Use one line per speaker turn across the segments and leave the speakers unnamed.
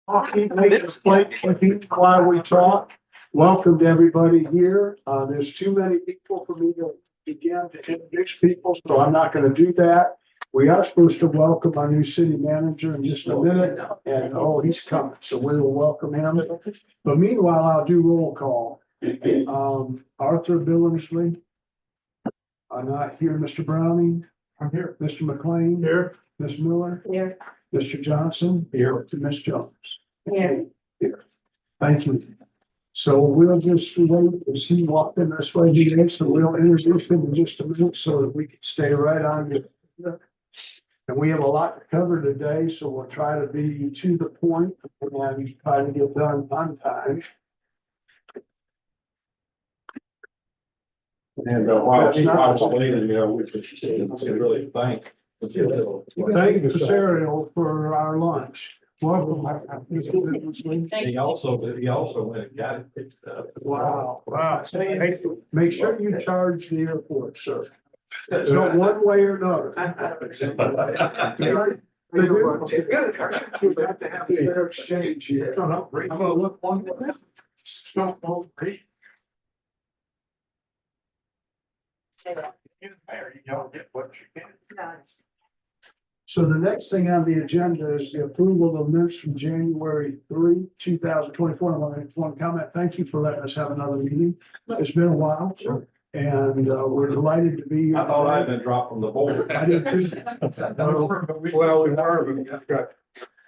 Keeping while we talk. Welcome to everybody here. There's too many people for me to begin to introduce people, so I'm not going to do that. We are supposed to welcome our new city manager in just a minute, and he's coming, so we will welcome him. But meanwhile, I'll do roll call. Arthur Billingsley. I'm not here. Mr. Browning. I'm here. Mr. McLean. Here. Ms. Miller. Here. Mr. Johnson. Here. To Ms. Jones. Here. Thank you. So we'll just wait as he walked in this way today, so we'll introduce him in just a minute so that we can stay right on it. And we have a lot to cover today, so we'll try to be to the point and try to get done on time.
And while he was waiting, we should really thank
Cesario for our lunch. Welcome.
He also went and got it fixed up.
Wow. Make sure you charge the airport, sir. So one way or another. You got to have a fair exchange here. I'm gonna look one way. So the next thing on the agenda is the approval of minutes from January 3, 2024. I want to make one comment. Thank you for letting us have another meeting. It's been a while. And we're delighted to be here.
I thought I'd been dropped from the board.
I did too.
Well, we are,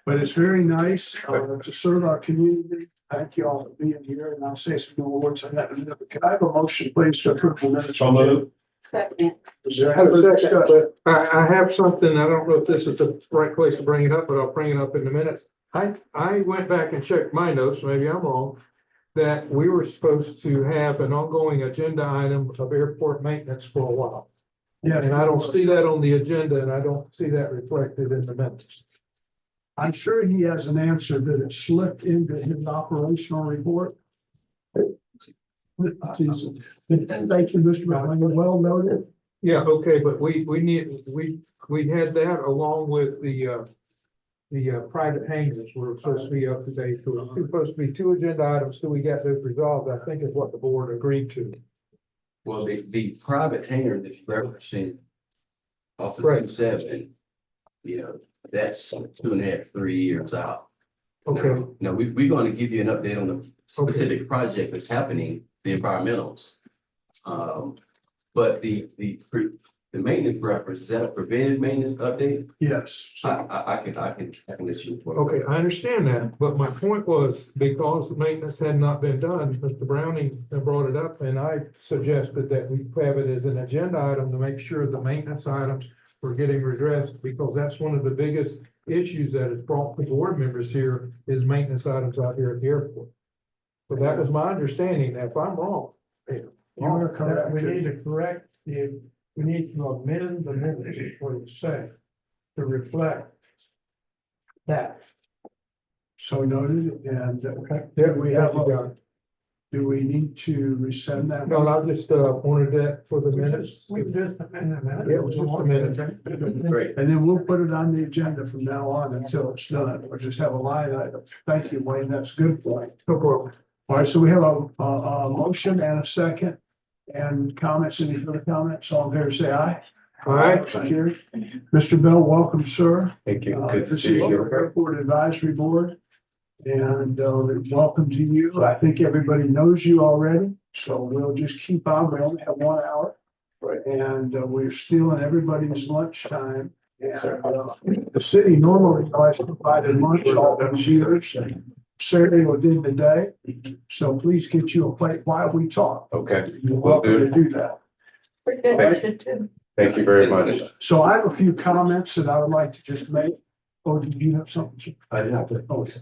but it's very nice to serve our community. Thank you all for being here, and I'll say some more words on that in a minute. Can I have a motion, please, to approve the minutes?
So moved.
Second.
Is there
I have
any
a second,
discussion?
but I have something, I don't know if this is the right place to bring it up, but I'll bring it up in a minute. I went back and checked my notes, maybe I'm wrong, that we were supposed to have an ongoing agenda item of airport maintenance for a while.
Yes.
And I don't see that on the agenda, and I don't see that reflected in the minutes.
I'm sure he has an answer that it slipped into his operational report. Thank you, Mr. McLean. Well noted.
Yeah, okay, but we had that along with the private hangars were supposed to be up to date. So it's supposed to be 2 agenda items till we got those resolved, I think is what the board agreed to.
Well, the private hangar that you're referencing off of
Right.
270, that's 2.5, 3 years out.
Okay,
Now we're going to give you an update on the specific project that's happening, the environmentals. But the maintenance reference, is that a preventive maintenance update?
Yes.
I can let you.
okay, I understand that, but my point was because the maintenance had not been done, Mr. Browning brought it up, and I suggested that we have it as an agenda item to make sure the maintenance items were getting redressed, because that's one of the biggest issues that is brought to board members here is maintenance items out here at the airport. So that was my understanding. If I'm wrong,
You are correct.
We need to correct we need to amend the minutes for the say to reflect that.
So noted. And
yeah,
we have do we need to rescind that?
no, I just wanted that for the minutes.
We just amended that.
Yeah, it was just a minute.
Great.
And then we'll put it on the agenda from now on until it's done, or just have a line item. Thank you, Wayne. That's a good point.
No problem.
All right, so we have a motion and a second and comments. Any further comments? All in favor, say aye.
Aye.
Motion carried. Mr. Bell, welcome, sir.
Thank you.
This is your airport advisory board. And welcome to you. I think everybody knows you already, so we'll just keep on. We only have 1 hour.
Right.
And we're stealing everybody's lunchtime. And the city normally has provided lunch all those years. Cesario did today, so please get you a plate while we talk.
Okay,
You're
will
welcome to
do.
do that.
Thank you very much.
So I have a few comments that I would like to just make. Oh, did you have something?
I did not.
Okay.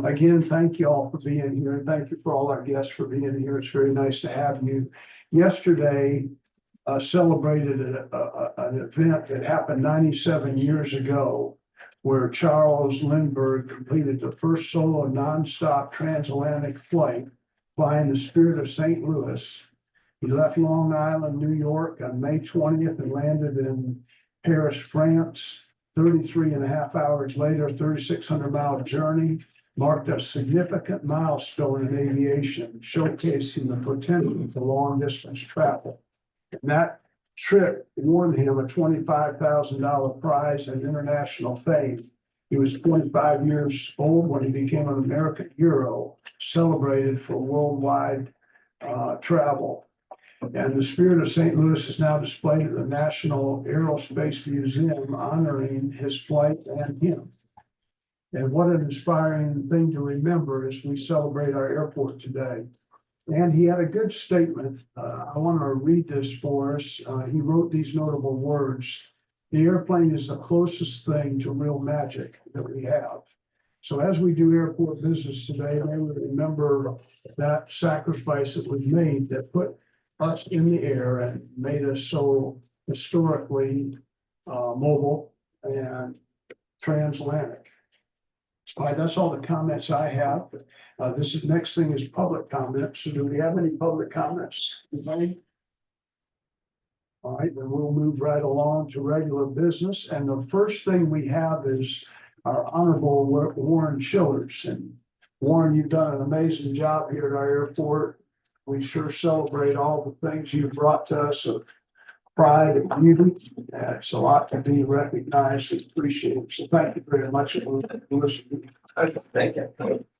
Again, thank you all for being here, and thank you for all our guests for being here. It's very nice to have you. Yesterday, celebrated an event that happened 97 years ago, where Charles Lindbergh completed the first solo nonstop transatlantic flight, flying the Spirit of St. Louis. He left Long Island, New York on May 20th and landed in Paris, France 33.5 hours later, 3,600-mile journey marked a significant milestone in aviation, showcasing the potential for long-distance travel. And that trip won him a $25,000 prize and international fame. He was 25 years old when he became an American hero, celebrated for worldwide travel. And the spirit of St. Louis is now displayed at the National Aerospace Museum, honoring his flight and him. And what an inspiring thing to remember as we celebrate our airport today. And he had a good statement. I want to read this for us. He wrote these notable words: "The airplane is the closest thing to real magic that we have." So as we do airport business today, may we remember that sacrifice that was made that put us in the air and made us so historically mobile and transatlantic. All right, that's all the comments I have. Next thing is public comments. So do we have any public comments? Anybody? All right, then we'll move right along to regular business. And the first thing we have is our Honorable Warren Childers. And Warren, you've done an amazing job here at our airport. We sure celebrate all the things you've brought to us of pride and beauty. It's a lot to be recognized and appreciated. So thank you very much for listening.
Thank you.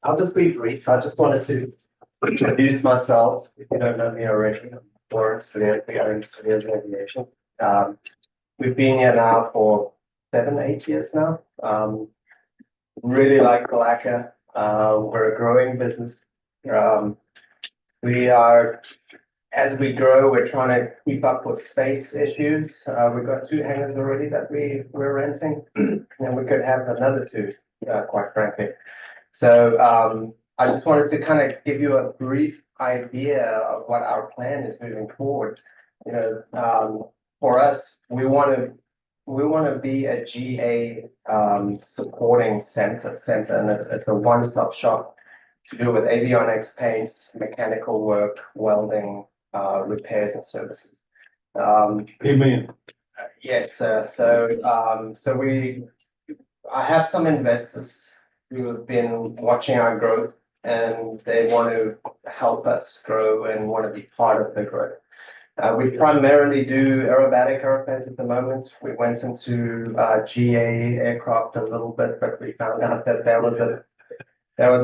I'll just be brief. I just wanted to introduce myself. If you don't know me already, I'm Warren Childers, we own Childers Aviation. We've been here now for 7-8 years now. Really like Palaca. We're a growing business. As we grow, we're trying to keep up with space issues. We've got 2 hangars already that we're renting, and we could have another 2, quite frankly. So I just wanted to kind of give you a brief idea of what our plan is moving forward. You know, for us, we want to be a GA supporting center, and it's a one-stop shop to do with avionics, paints, mechanical work, welding, repairs and services.
Amen.
Yes, I have some investors who have been watching our growth, and they want to help us grow and want to be part of the growth. We primarily do aerobatic airplanes at the moment. We went into GA aircraft a little bit, but we found out that there was a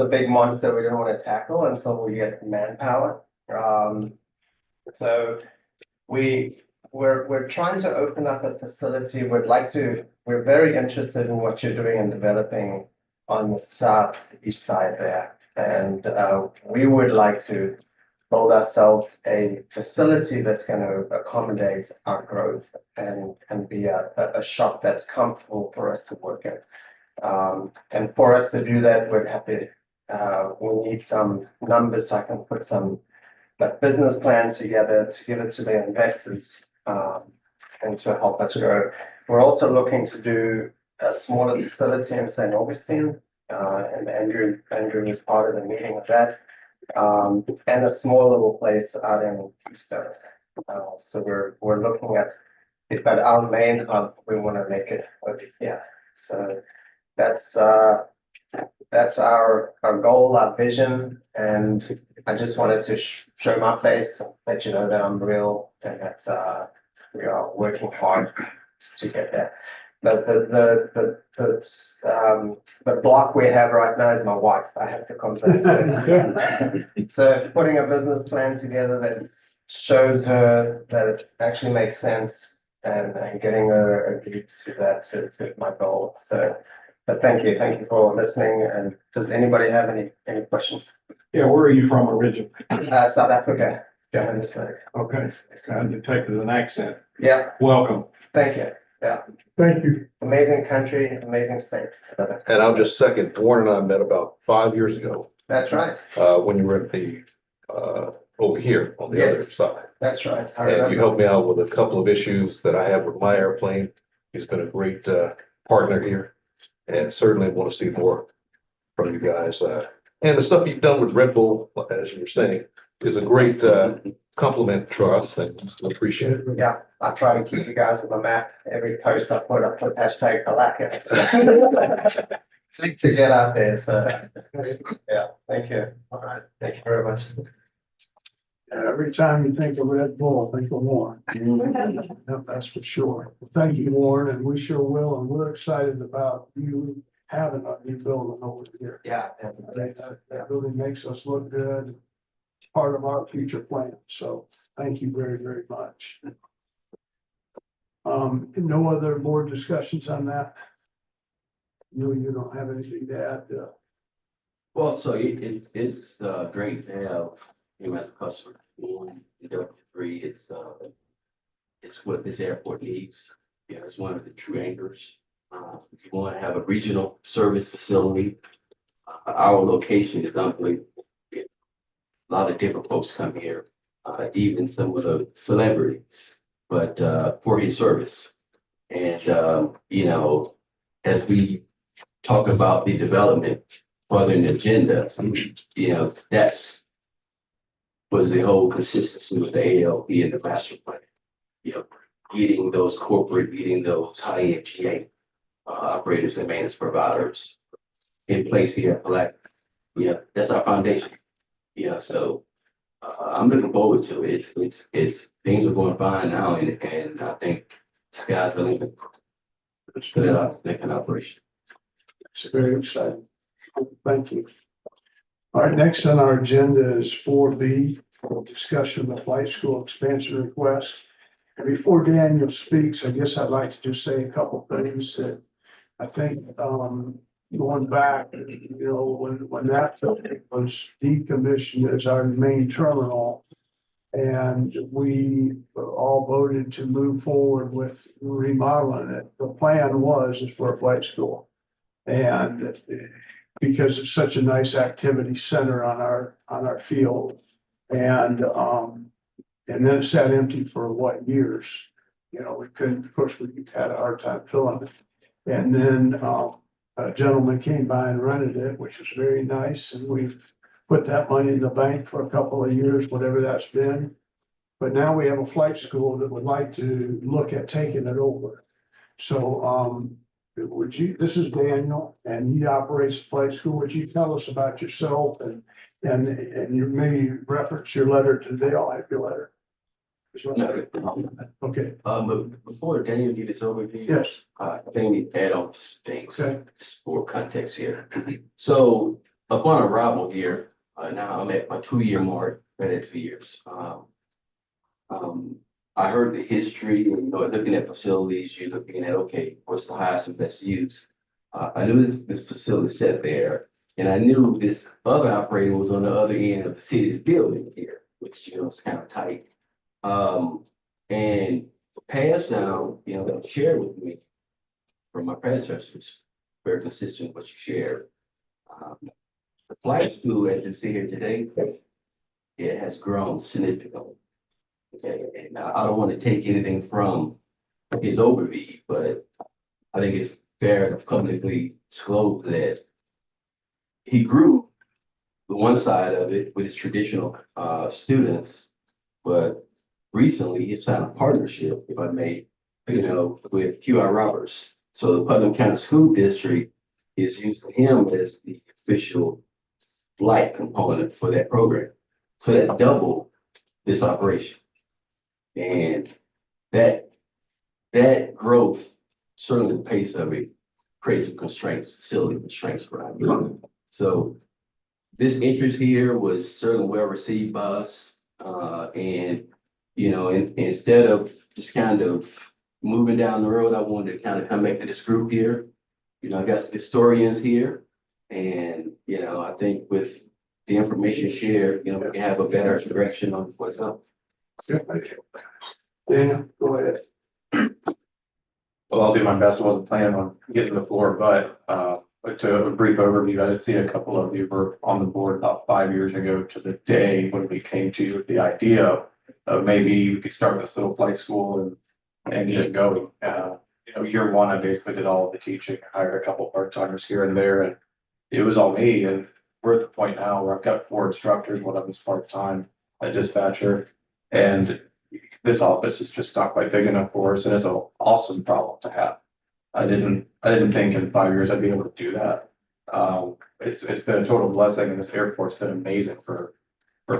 big monster we didn't want to tackle until we get manpower. So we're trying to open up a facility. We're very interested in what you're doing and developing on the southeast side there. And we would like to build ourselves a facility that's going to accommodate our growth and be a shop that's comfortable for us to work in. And for us to do that, we need some numbers so I can put that business plan together to give it to the investors and to help us grow. We're also looking to do a smaller facility in St. Augustine, and Andrew is part of the meeting of that, and a small little place out in Houston. So we're looking at it, but our main hub, we want to make it over here. So that's our goal, our vision, and I just wanted to show my face, let you know that I'm real and that we are working hard to get there. The block we have right now is my wife. I have to convince her. So putting a business plan together that shows her that it actually makes sense and getting her agreed to that is my goal. So, but thank you for listening. And does anybody have any questions?
Yeah, where are you from originally?
South Africa, Johannesburg.
Okay, I detected an accent.
Yeah,
Welcome.
thank you. Yeah,
Thank you.
amazing country, amazing states.
And I'll just second, Warren and I met about 5 years ago,
That's right.
when you were at the, over here on the other
Yes.
side.
That's right. I
And you
remember.
helped me out with a couple of issues that I have with my airplane. He's been a great, partner here, and certainly want to see more from you guys. And the stuff you've done with Red Bull, as you were saying, is a great, compliment to us and we appreciate it.
Yeah, I try to keep you guys on the map. Every post I put hashtag Palaca. To get out there, so, yeah, thank you. All right, thank you very much.
Every time you think of Red Bull, think of Warren. Yep, that's for sure. Well, thank you, Warren, and we sure will, and we're excited about you having a new building over here.
Yeah.
That really makes us look good. It's part of our future plan, so thank you very, very much. No other board discussions on that? No, you don't have anything to add,
Well, so it's great to have him as a customer. Free, it's what this airport needs. You know, it's one of the true anchors. You want to have a regional service facility. Our location is unbelievable. A lot of different folks come here, even some of the celebrities, but for his service. And you know, as we talk about the development further in the agenda, you know, that's was the whole consistency with the ALP and the master plan. You know, getting those high-end GA operators and maintenance providers in place here. Like, yeah, that's our foundation. Yeah, so I'm looking forward to it. It's things are going fine now, and I think the sky's the limit. Let's put it out, make an operation.
it's very exciting. Thank you. All right, next on our agenda is 4B, for discussion of the flight school expansion request. And before Daniel speaks, I guess I'd like to just say a couple things that I think, going back, you know, when that building was decommissioned as our main terminal, and we all voted to move forward with remodeling it, the plan was for a flight school. And because it's such a nice activity center on our field. And then it sat empty for what, years? You know, we couldn't, of course, we had a hard time filling it. And then a gentleman came by and rented it, which was very nice, and we've put that money in the bank for a couple of years, whatever that's been. But now we have a flight school that would like to look at taking it over. So this is Daniel, and he operates the flight school. Would you tell us about yourself and you maybe reference your letter to Dale? I have your letter. Okay.
But before Daniel give this overview,
Yes.
I think we need to add on to some things.
Okay.
Just for context here. So upon arrival here, now I'm at my 2-year mark, right at 2 years. I heard the history, and, you know, looking at facilities, you're looking at, okay, what's the highest and best use? I knew this facility sat there, and I knew this other operator was on the other end of the city's building here, which, you know, is kind of tight. And passed down, you know, that was shared with me from my predecessors, very consistent with what you shared. The flight school, as you see here today, it has grown significantly. Okay, and I don't want to take anything from his overview, but I think it's fair to publicly disclose that he grew the one side of it with his traditional students, but recently he signed a partnership, if I may, you know, with QI Roberts. So the Putnam County School District is using him as the official flight component for that program. So that doubled this operation. And that growth, certainly the pace of it, creates some constraints, facility constraints around here. So this interest here was certainly well received by us. And, you know, instead of just kind of moving down the road, I wanted to kind of come back to this group here. You know, I got some historians here. And, you know, I think with the information shared, you know, we can have a better direction on what's up.
Yeah, thank you. Daniel, go ahead.
Well, I'll do my best. I wasn't planning on getting the floor, but to a brief overview, I did see a couple of you were on the board about 5 years ago to the day when we came to you with the idea of maybe we could start this little flight school and get it going. You know, year one, I basically did all of the teaching, hired a couple part-timers here and there, and it was all me. And we're at the point now where I've got 4 instructors, one of them's part-time, a dispatcher, And this office is just not quite big enough for us, and it's an awesome problem to have. I didn't think in 5 years I'd be able to do that. It's been a total blessing, and this airport's been amazing for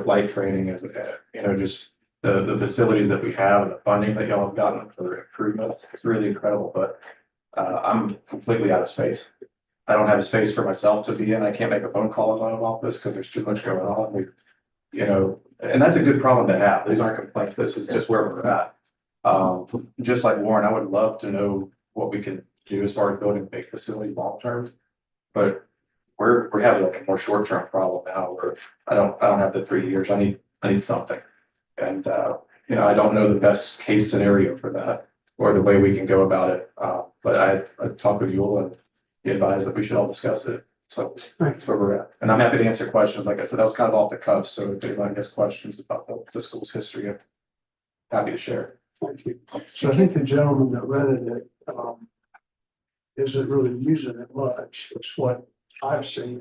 flight training and, just the facilities that we have and the funding that y'all have gotten for the improvements. It's really incredible, but I'm completely out of space. I don't have a space for myself to be in. I can't make a phone call in my own office because there's too much going on. And that's a good problem to have. These aren't complaints. This is just where we're at. Just like Warren, I would love to know what we can do as far as building a big facility long term. But we're having like a more short term problem now where I don't have the 3 years. I need something. And I don't know the best case scenario for that or the way we can go about it. But I talked with Yul and he advised that we should all discuss it. So that's where we're at. And I'm happy to answer questions. Like I said, that was kind of off the cuff. So if anybody has questions about the school's history, I'm happy to share.
Thank you. So I think the gentleman that rented it, isn't really using it much. It's what I've seen.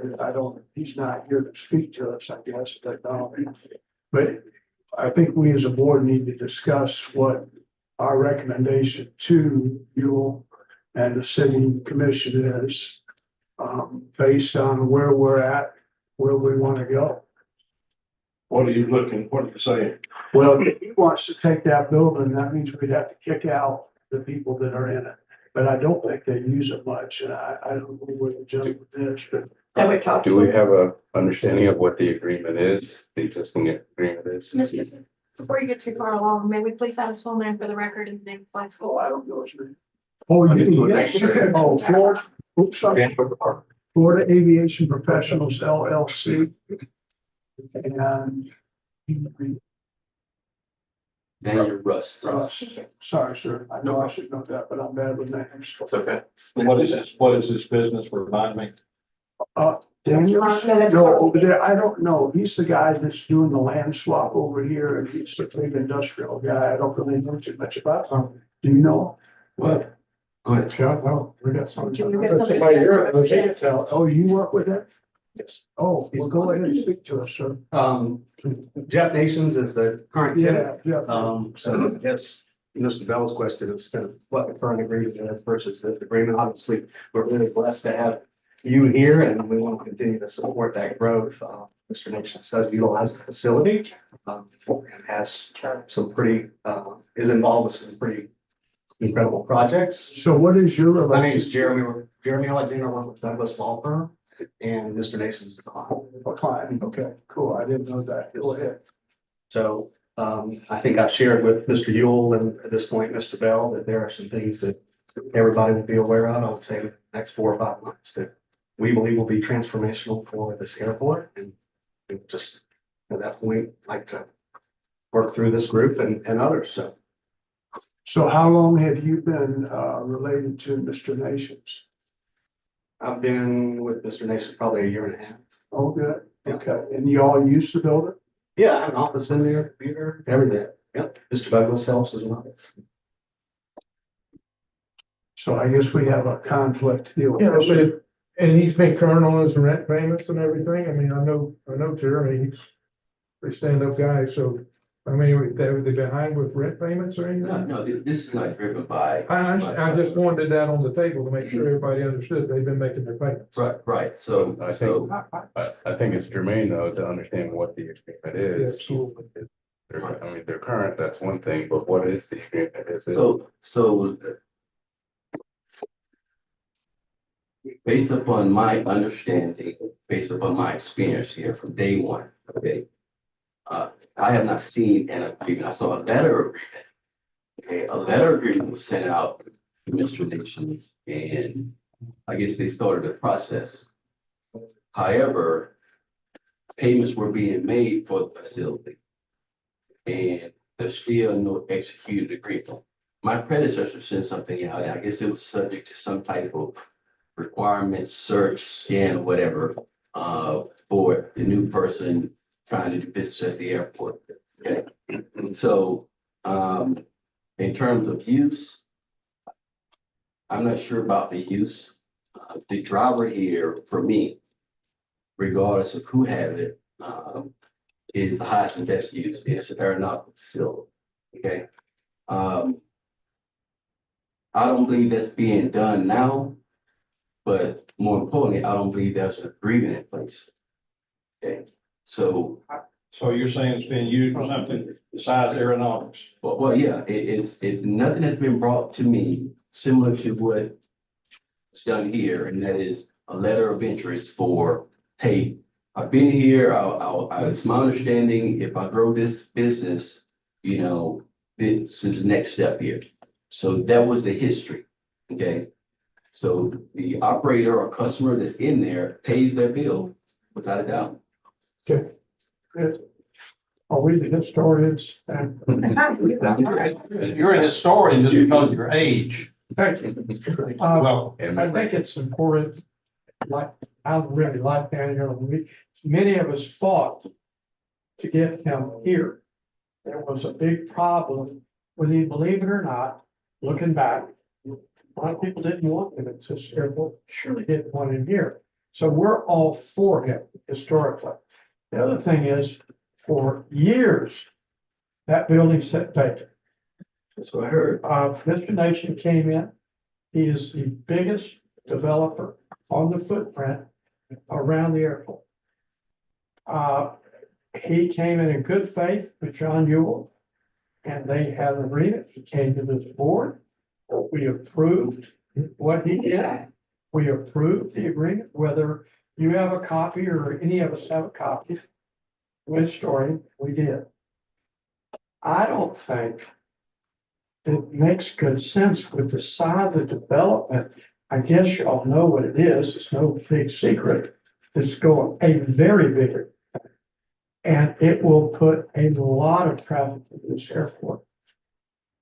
He's not here to speak to us, I guess, but I think we as a board need to discuss what our recommendation to you and the city commission is, based on where we're at, where we want to go.
What are you saying?
Well, if he wants to take that building, that means we'd have to kick out the people that are in it. But I don't think they use it much, and I don't know where the gentleman is, but.
I would talk.
Do we have a understanding of what the agreement is, the existing agreement is?
Mr. Before you get too far along, may we please have a full name for the record and name of flag school?
I don't know his name. Oh, you, yes, oh, Florida, oops, sorry. Florida Aviation Professionals LLC. And.
Daniel Rust.
Sorry, sir, I know I should know that, but I'm bad with names.
That's okay.
What is this business, remind me?
Daniel,
No, that's
no,
not-
over there, I don't know, he's the guy that's doing the land swap over here, and he's a big industrial guy, I don't really know too much about him. Do you know?
What? Go ahead.
Chuck, well, we got some.
Can we get somebody
Somebody
here?
here, okay, tell.
Oh, you work with him?
Yes.
Oh, well, go ahead and speak to us, sir.
Jeff Nations is the current.
Yeah, yeah.
So I guess Mr. Bell's question is kind of what the current agreement is versus the agreement. Obviously, we're really blessed to have you here and we want to continue to support that growth. Mr. Nations does utilize the facility, and has some pretty, is involved with some pretty incredible projects.
So what is your
My name is
relationship?
Jeremy Alexander, I work with Douglas Law Firm, and Mr. Nations is the client.
A client, okay, cool, I didn't know that, go ahead.
So I think I've shared with Mr. Yule and at this point, Mr. Bell, that there are some things that everybody will be aware of, I would say, in the next 4 or 5 months that we believe will be transformational for this airport. And just at that point, like to work through this group and others.
So how long have you been related to Mr. Nations?
I've been with Mr. Nations probably 1.5 years.
Oh, good, okay, and you all used to build it?
Yeah, I have an office in there, computer, everything. Yep, Mr. Douglas helps as well.
So I guess we have a conflict to deal with.
Yeah, but, and he's been current on his rent payments and everything. I mean, I know Jeremy, he's a pretty stand-up guy, so, I mean, are they behind with rent payments or anything?
No, this is not driven by.
I just wanted that on the table to make sure everybody understood they've been making their payments.
Right, so,
I think, I think it's germane though to understand what the agreement
Yeah,
is.
absolutely.
I mean, they're current, that's one thing, but what is the agreement? Is it?
so. Based upon my understanding, based upon my experience here from day one, okay? I have not seen an agreement. I saw a letter agreement. Okay, a letter agreement was sent out to Mr. Nations, and I guess they started the process. However, payments were being made for the facility, and there's still no executed agreement. My predecessor sent something out, and I guess it was subject to some type of requirement, search, scan, or whatever, for the new person trying to do business at the airport. Okay, so in terms of use, I'm not sure about the use. The driver here, for me, regardless of who had it, is the highest and best use. It's an aeronautical facility, okay? I don't believe that's being done now, but more importantly, I don't believe there's an agreement in place. Okay, so,
So you're saying it's being used for something besides aeronautics?
well, yeah, it's, nothing has been brought to me similar to what's done here, and that is a letter of interest for, hey, I've been here, it's my understanding, if I grow this business, you know, this is the next step here. So that was the history, okay? So the operator or customer that's in there pays their bill without a doubt.
Okay. Good. Are we the historians? And
You're a historian just because of your age.
thank you.
Well,
I think it's important, like, I really like Daniel, many of us fought to get him here. There was a big problem, whether you believe it or not, looking back. A lot of people didn't want him at this airport, surely didn't want him here. So we're all for him historically. The other thing is, for years, that building sat vacant.
That's what I heard.
Mr. Nation came in. He is the biggest developer on the footprint around the airport. He came in good faith with John Ewell, and they had an agreement. He came to this board. We approved what he did. We approved the agreement, whether you have a copy or any of us have a copy. With story, we did. I don't think it makes good sense with the size of development. I guess y'all know what it is. It's no big secret. It's going a very big. And it will put a lot of traffic into this airport.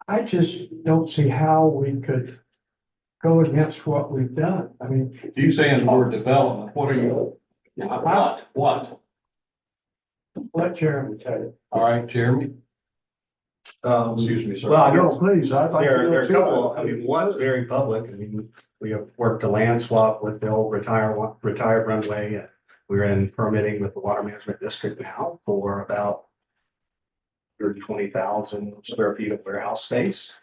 I just don't see how we could go against what we've done. I mean.
you saying the word development, what are you? What?
Let Jeremy tell you.
All right, Jeremy?
Excuse me, sir.
Well,
No, please, I'd like to
There
know
are a
too.
couple, I mean, one's very public. I mean, we have worked a land swap with the old retired runway. And we're in permitting with the Water Management District now for about 120,000 square feet of warehouse space.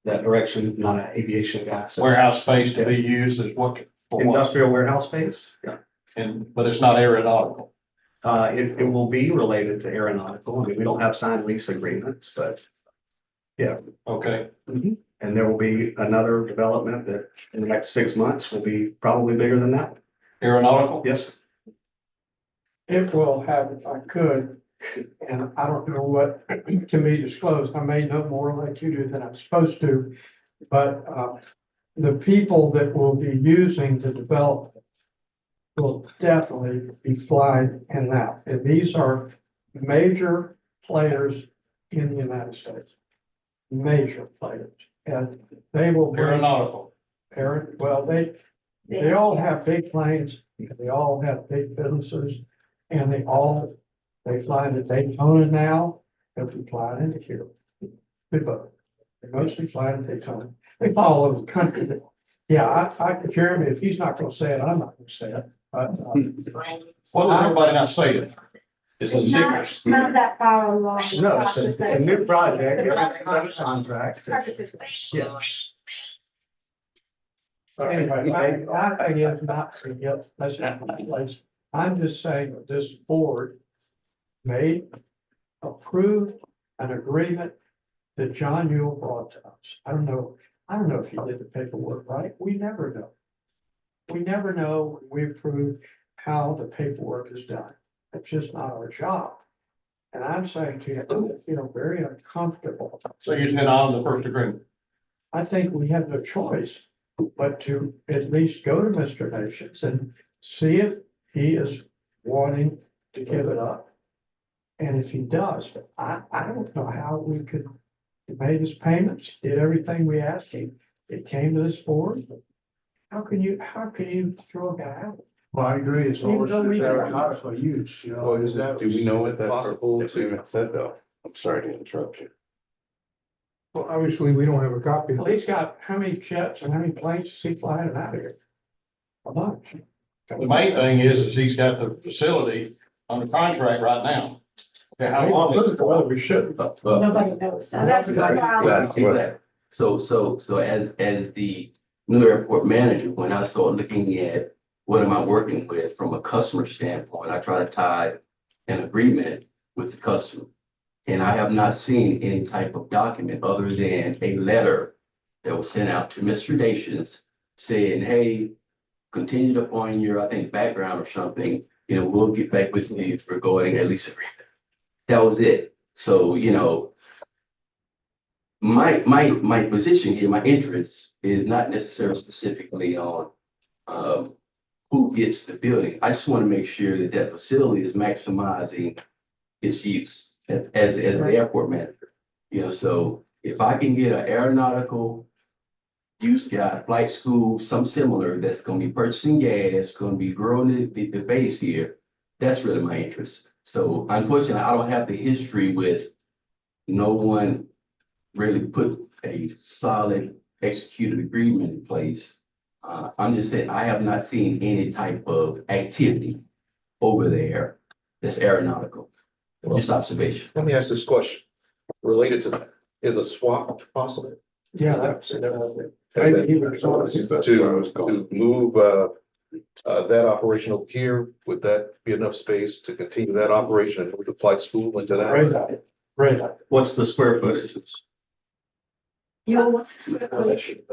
That direction, not an aviation gas.
Warehouse space to be used as what? For what?
Industrial warehouse space, yeah.
But it's not aeronautical.
It will be related to aeronautical. I mean, we don't have signed lease agreements, but yeah.
Okay.
And there will be another development that in the next 6 months will be probably bigger than that.
Aeronautical?
Yes.
It will have, if I could, and I don't know what can be disclosed. I may know more like you do than I'm supposed to. But the people that will be using the development will definitely be flying in and out. And these are major players in the United States. Major players. And they will bring.
Aeronautical.
Well, they all have big planes, they all have big businesses, and they fly into Daytona now, and we fly into here. They both, they mostly fly into Daytona. They fly all over the country. Yeah, Jeremy, if he's not gonna say it, I'm not gonna say it, but.
What does everybody not say it? It's a secret.
It's not that far along.
No, it's a new project. It's under contract. Yeah.
Anyway, my thing is not to get, that's not my place. I'm just saying that this board approved an agreement that John Ewell brought to us. I don't know if he did the paperwork right. We never know. We never know when we approve how the paperwork is done. It's just not our job. And I'm saying to you, I feel very uncomfortable.
So you're going on the first agreement?
I think we have no choice but to at least go to Mr. Nations and see if he is wanting to give it up. And if he does, I don't know how we could, he made his payments, did everything we asked him. It came to this board. How can you throw a guy out?
Well, I agree, it's always aeronautical use, you know.
Well, do we know what that purple agreement said though? I'm sorry to interrupt you.
Well, obviously, we don't have a copy.
Well, he's got how many jets and how many planes is he flying out of here? A bunch.
The main thing is he's got the facility on the contract right now. Okay, how long is it?
Well, we shouldn't.
Nobody knows. So that's the problem.
Exactly. So as the new airport manager, when I start looking at what am I working with from a customer standpoint, I try to tie an agreement with the customer. And I have not seen any type of document other than a letter that was sent out to Mr. Nations saying, hey, continued upon your, I think, background or something, we'll get back with you regarding a lease agreement. That was it. So, my position here, my interest is not necessarily specifically on who gets the building. I just want to make sure that that facility is maximizing its use as the airport manager. So if I can get an aeronautical use guy, flight school, some similar that's going to be purchasing gas, going to be growing the base here, that's really my interest. So unfortunately, I don't have the history with no one really put a solid executed agreement in place. I'm just saying, I have not seen any type of activity over there that's aeronautical. Just observation.
Let me ask this question related to that. Is a swap possible?
Yeah, that's. Maybe he was sort of-
To move that operation over here, would that be enough space to continue that operation and move the flight school into
Great
that?
idea. Great idea.
What's the square footage?
What's the square footage?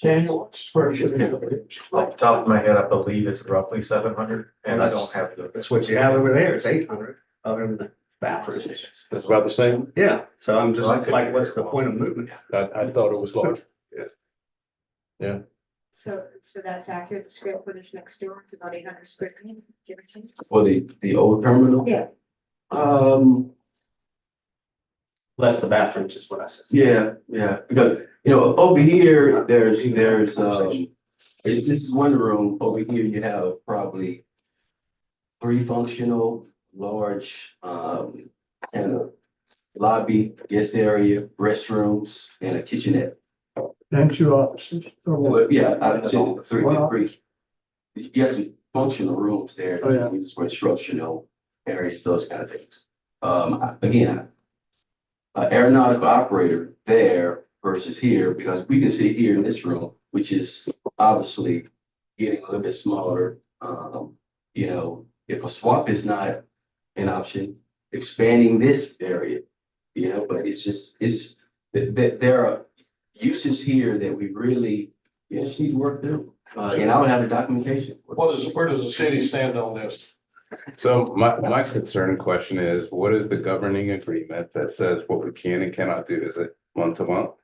Daniel, what's square footage?
Off the top of my head, I believe it's roughly 700, and I don't have the.
That's what you have over there, it's 800, other than the bathrooms.
That's about the same?
Yeah, so I'm just like, what's the point of movement?
I thought it was larger.
So that's accurate. The square footage next door is about 800 square feet, give or take.
For the old terminal?
Yeah.
Less the bathrooms is what I said.
Yeah, because, over here, there's, this is one room. Over here, you have probably 3 functional, large, and a lobby, guest area, restrooms, and a kitchenette.
And 2 offices.
Well, yeah, I'd say three. You have some functional rooms there,
Oh, yeah.
for instructional areas, those kind of things. Again, an aeronautical operator there versus here, because we can see here in this room, which is obviously getting a little bit smaller. If a swap is not an option, expanding this area, but there are uses here that we really, just need to work through. And I don't have the documentation.
Where does the city stand on this?
So my concern and question is, what is the governing agreement that says what we can and cannot do? Is it month to month?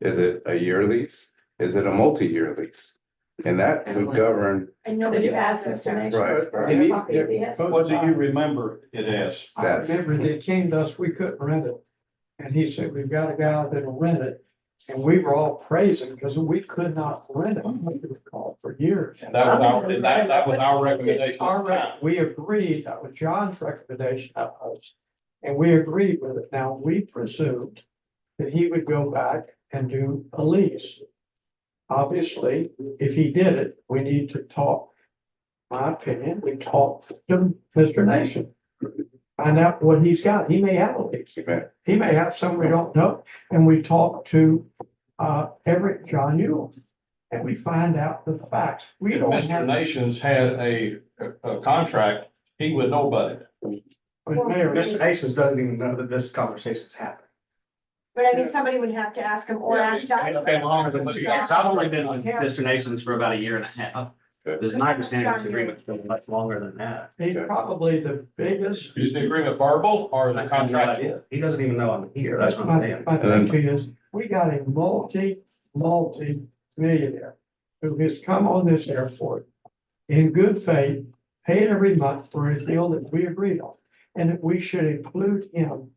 Is it a year lease? Is it a multi-year lease? And that would govern,
And nobody asked us to make
Right.
sure for a copy of the
What do you remember it as?
I remember they came to us, we couldn't rent it. And he said, we've got a guy that'll rent it. And we were all praising because we could not rent it, I recall, for years.
And that was our recommendation at the time.
We agreed, that was John's recommendation, that was, and we agreed with it. Now, we presumed that he would go back and do a lease. Obviously, if he did it, we need to talk, my opinion, we talk to Mr. Nation. Find out what he's got. He may have a lease. He may have some we don't know. And we talk to Everett John Ewell. And we find out the facts. We
If
don't
Mr.
have.
Nations had a contract, he would know about it.
But Mayor,
Mr. Nations doesn't even know that this conversation's happening.
But I mean, somebody would have to ask him or ask John.
It's been longer than 2 years. I've only been with Mr. Nations for about a year and a half. This is my understanding of this agreement's been much longer than that.
he's probably the biggest.
Is the agreement verbal or is
I
it
have no
contract?
idea. He doesn't even know I'm here. That's what I'm saying.
My thing to you is, we got a multi-millionaire who has come on this airport in good faith, paid every month for a deal that we agreed on, and that we should include him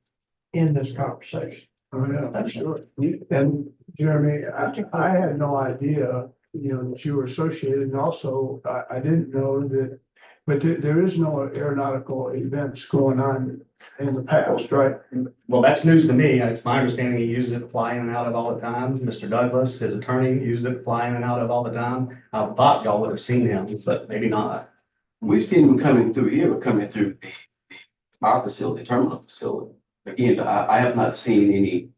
in this conversation.
Oh, yeah, for sure. And Jeremy, I had no idea, that you were associated, and also I didn't know that, but there is no aeronautical events going on in the past, right?
Well, that's news to me. It's my understanding he uses it to fly in and out of all the time. Mr. Douglas, his attorney, uses it to fly in and out of all the time. I thought y'all would have seen him, but maybe not.
we've seen them coming through here, but coming through our facility, terminal facility. Again, I have not seen any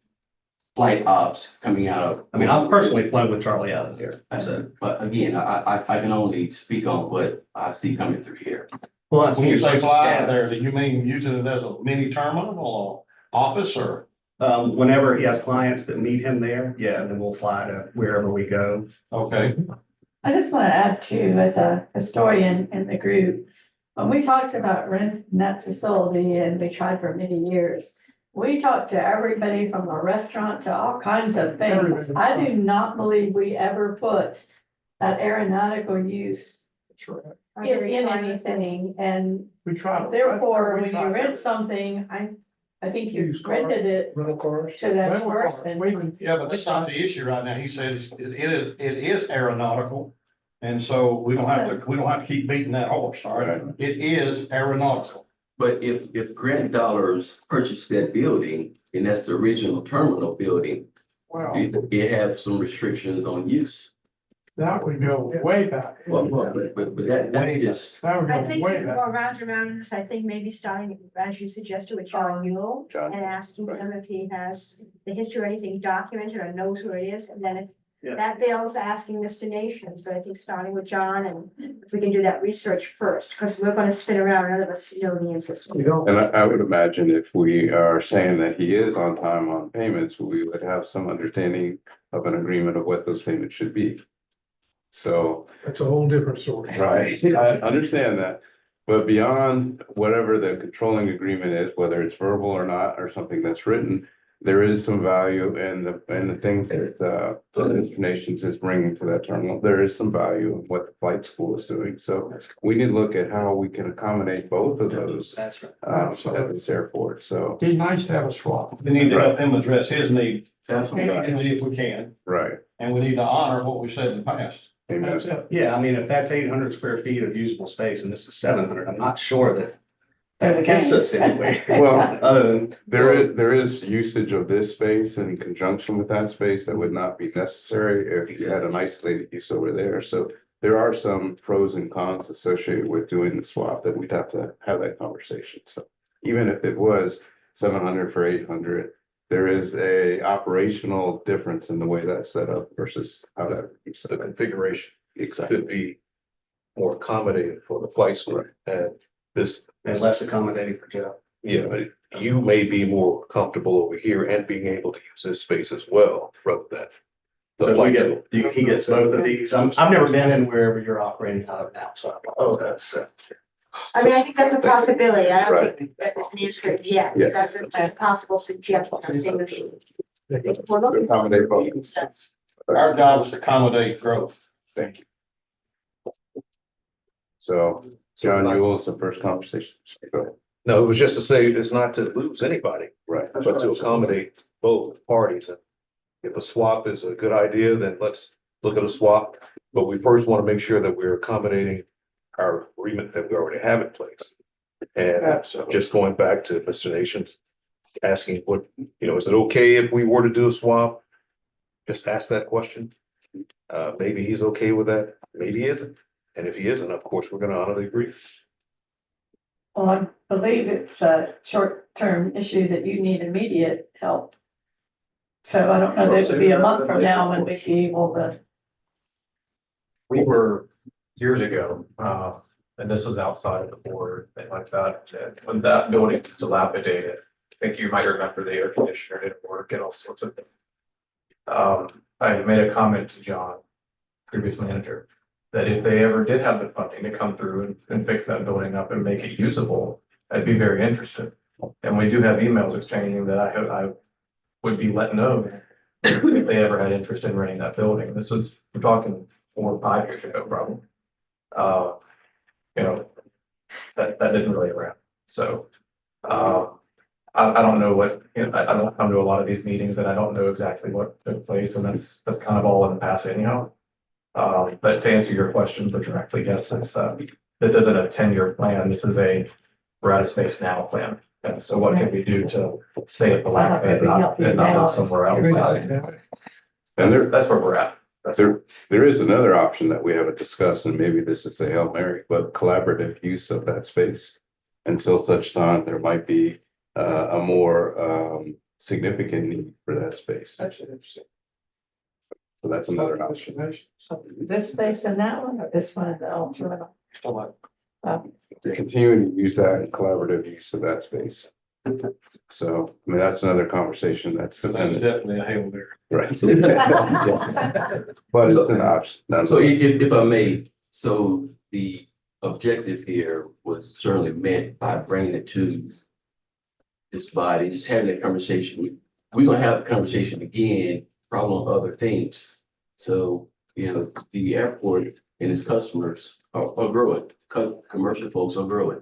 flight ops coming out of.
I mean, I've personally flown with Charlie out of here. So,
But again, I can only speak on what I see coming through here.
well, that's
When you say fly out there,
there.
do you mean using it as a mini terminal or office or?
Whenever he has clients that meet him there, yeah, and then we'll fly to wherever we go.
Okay,
I just want to add too, as a historian in the group, when we talked about renting that facility and we tried for many years, we talked to everybody from a restaurant to all kinds of things. I do not believe we ever put that aeronautical use in anything. And
We tried.
therefore, when you rent something, I think you rented it
Rental cars.
to that
Rental cars.
person.
We even-
yeah, but that's not the issue right now. He says it is aeronautical. And so we don't have to keep beating that horse, all right? It is aeronautical.
But if Grant Dollars purchased that building, and that's the original terminal building,
Well,
it has some restrictions on use.
that would go way back.
But that is,
That would
I
go
think
way
if you
back.
go around and around this, I think maybe starting, as you suggested, with John Newell
John.
and asking him if he has the history or anything documented or knows who it is, and then if
Yeah.
that fails, asking destinations, but I think starting with John, and if we can do that research first, because we're gonna spin around, none of us know the answers.
You don't,
And I would imagine if we are saying that he is on time on payments, we would have some understanding of an agreement of what those payments should be. So,
That's a whole different story.
right, I understand that. But beyond whatever the controlling agreement is, whether it's verbal or not, or something that's written, there is some value in the things that, the destinations is bringing to that terminal. There is some value in what the flight school is doing. So we need to look at how we can accommodate both of those,
That's right.
at this airport. So,
Be nice to have a swap.
We need to help him address his need,
definitely.
if we can,
right,
and we need to honor what we said in the past.
amen.
That's it.
Yeah, I mean, if that's 800 square feet of usable space and this is 700, I'm not sure that
There's a
gets
game.
us anyway.
Well,
Other than,
there is usage of this space in conjunction with that space that would not be necessary if you had an isolated use over there. So there are some pros and cons associated with doing the swap that we'd have to have that conversation. So even if it was 700 for 800, there is a operational difference in the way that's set up versus how that.
The configuration
Exactly.
could be more accommodating for the flight school. And this,
and less accommodating for Joe.
yeah, you may be more comfortable over here and being able to use this space as well, rather than. the
So we
flight
get,
school.
he gets both of these. I've never been in wherever you're operating out of now, so. That's,
I mean, I think that's a possibility. I don't
Right.
think that is an answer yet,
Yes.
but that's a possible suggestion. I'm saying we should- We're looking for
Accommodate both.
sense.
Our job is to accommodate growth.
Thank you. So John Newell is the first conversation. Go ahead.
No, it was just to say, it's not to lose anybody,
Right.
but to accommodate both parties. And if a swap is a good idea, then let's look at a swap. But we first want to make sure that we're accommodating our agreement that we already have in place. And
Absolutely.
just going back to Mr. Nations, asking what, is it okay if we were to do a swap? Just ask that question. Maybe he's okay with that, maybe he isn't. And if he isn't, of course, we're gonna honor the agreement.
Well, I believe it's a short-term issue that you need immediate help. So I don't know, that would be a month from now when we'd be able to.
We were years ago, and this was outside of the board, thing like that, and when that building was dilapidated, I think you might remember the air conditioner didn't work and all sorts of things. I had made a comment to John, previous manager, that if they ever did have the funding to come through and fix that building up and make it usable, I'd be very interested. And we do have emails exchanging that I would be let know if they ever had interest in renting that building. This is, we're talking 4 or 5 years ago, probably. That didn't really around. So, I don't know what, I don't come to a lot of these meetings and I don't know exactly what took place, and that's kind of all in the past anyhow. But to answer your question directly, yes, it's, this isn't a 10-year plan. This is a we're at a space now plan. And so what can we do to stay at the lack and not go somewhere else?
And there,
That's where we're at.
There is another option that we haven't discussed, and maybe this is a Hail Mary, but collaborative use of that space. Until such time, there might be a more significant need for that space.
That's interesting.
So that's another option.
This space in that one or this one in the alternate?
To continue to use that and collaborative use of that space. So, I mean, that's another conversation that's.
So that's definitely a Hail Mary.
Right. But it's an option.
So if I may, so the objective here was certainly met by bringing it to this body, just having a conversation. We're gonna have a conversation again, probably on other things. So, you know, the airport and its customers are growing, commercial folks are growing.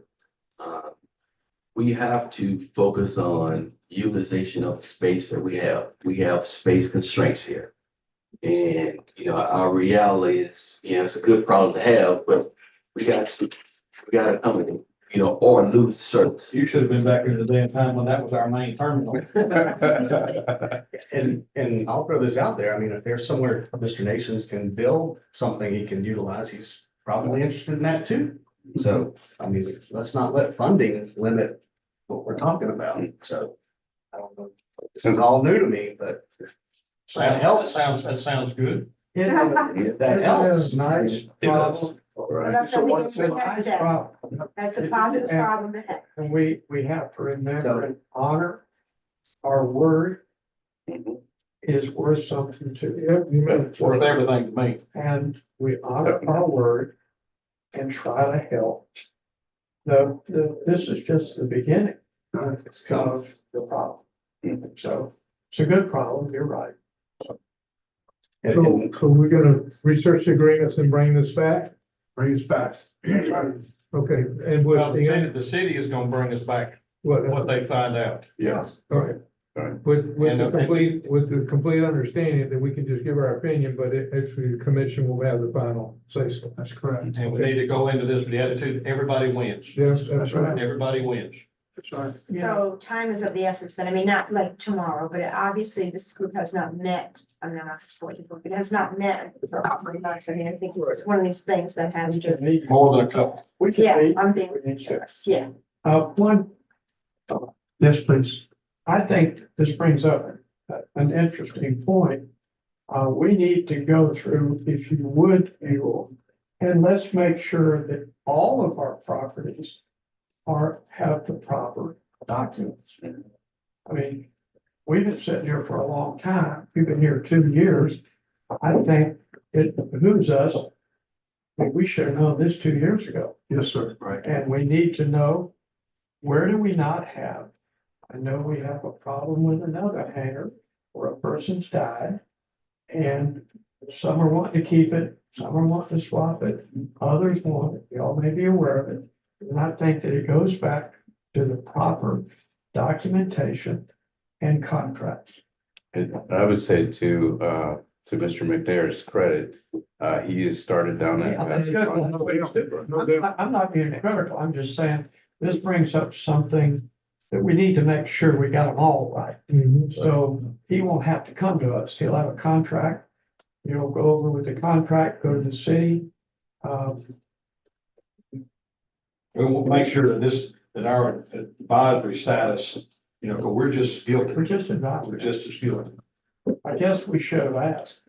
We have to focus on utilization of the space that we have. We have space constraints here. And, you know, our reality is, you know, it's a good problem to have, but we got to come in, you know, or lose service.
You should have been back in the damn time when that was our main terminal.
And I'll throw this out there. I mean, if there's somewhere Mr. Nations can build something he can utilize, he's probably interested in that too. So, I mean, let's not let funding limit what we're talking about. So, I don't know. This is all new to me, but that helps.
That sounds good.
That helps.
Nice problem.
Well, that's what we
So
can
what's
that's
the nice
it.
problem?
That's a positive problem to have.
And we have to remember and honor our word is worth something too.
It's worth everything to me.
And we honor our word and try to help. This is just the beginning of the problem. So it's a good problem, you're right.
So we're gonna research the agreements and bring this back?
Bring us back.
Okay, and
Well,
with,
the city is gonna bring us back
what,
what they find out.
Yes.
all right.
Right.
With the complete understanding that we can just give our opinion, but actually the commission will have the final say so.
That's correct.
And we need to go into this with the attitude, everybody wins.
Yes, that's right.
Everybody wins.
That's right.
So time is of the essence, then, I mean, not like tomorrow, but obviously this group has not met, I'm not supporting, but it has not met for about 3 months. I mean, I think it's one of these things that has
We
to,
can meet.
More than a couple.
We can
yeah,
meet.
I'm being
We need to.
generous, yeah.
One,
Yes, please.
I think this brings up an interesting point. We need to go through, if you would, Buell, and let's make sure that all of our properties have the proper documents. I mean, we've been sitting here for a long time. We've been here 2 years. I think it behooves us. We should have known this 2 years ago.
Yes, sir.
Right.
And we need to know, where do we not have? I know we have a problem with another hangar where a person's died. And some are wanting to keep it, some are wanting to swap it, others want it. Y'all may be aware of it. And I think that it goes back to the proper documentation and contracts.
And I would say to Mr. McNair's credit, he has started down that
Yeah,
path.
that's good. I'm not being critical. I'm just saying, this brings up something that we need to make sure we got them all right. So he won't have to come to us. He'll have a contract. You'll go over with the contract, go to the city.
We'll make sure that our advisory status, you know, 'cause we're just guilty.
We're just advising.
We're just as guilty.
I guess we should have asked.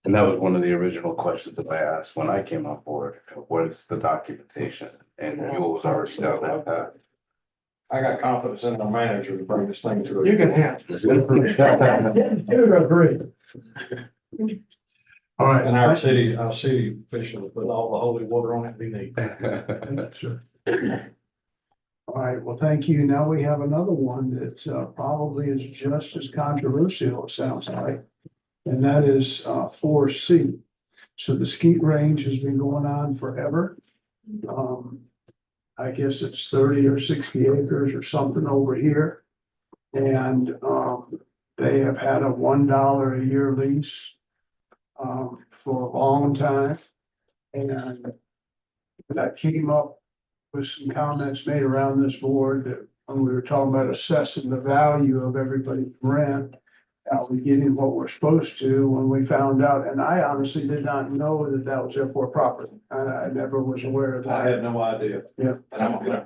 And that was one of the original questions that I asked when I came on board. What is the documentation? And Yule was already down that path.
I got confidence in our manager to bring this thing to.
You can have. You agree.
All right.
And our city officials put all the holy water on it we need.
Sure. All right, well, thank you. Now we have another one that probably is just as controversial, it sounds like. And that is 4C. So the skeet range has been going on forever. I guess it's 30 or 60 acres or something over here. And they have had a $1 a year lease for a long time. And that came up with some comments made around this board that when we were talking about assessing the value of everybody's rent, are we getting what we're supposed to when we found out? And I honestly did not know that that was airport property. I never was aware of
I
that.
had no idea.
Yeah.
And I'm,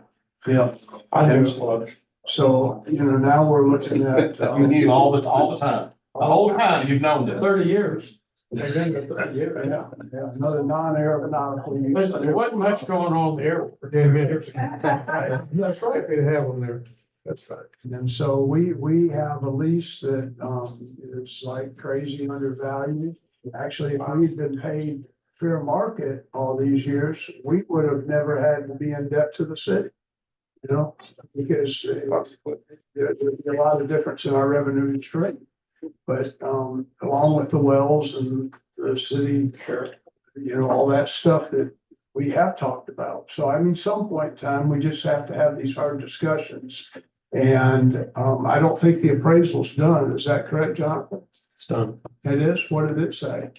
Yeah.
I knew it was.
So, now we're looking at,
you knew all the time. The whole time you've known that.
30 years. They've been there 30 years.
yeah, another non-aeronautical use.
But there wasn't much going on there for 10 minutes. That's right.
They have them there. That's right.
And so we have a lease that, is like crazy undervalued. Actually, if we'd been paid fair market all these years, we would have never had to be in debt to the city. Because there's a lot of difference in our revenue stream. But, along with the wells and the city, all that stuff that we have talked about. So I mean, some point in time, we just have to have these hard discussions. And, I don't think the appraisal's done. Is that correct, Jonathan?
It's done.
It is? What did it say?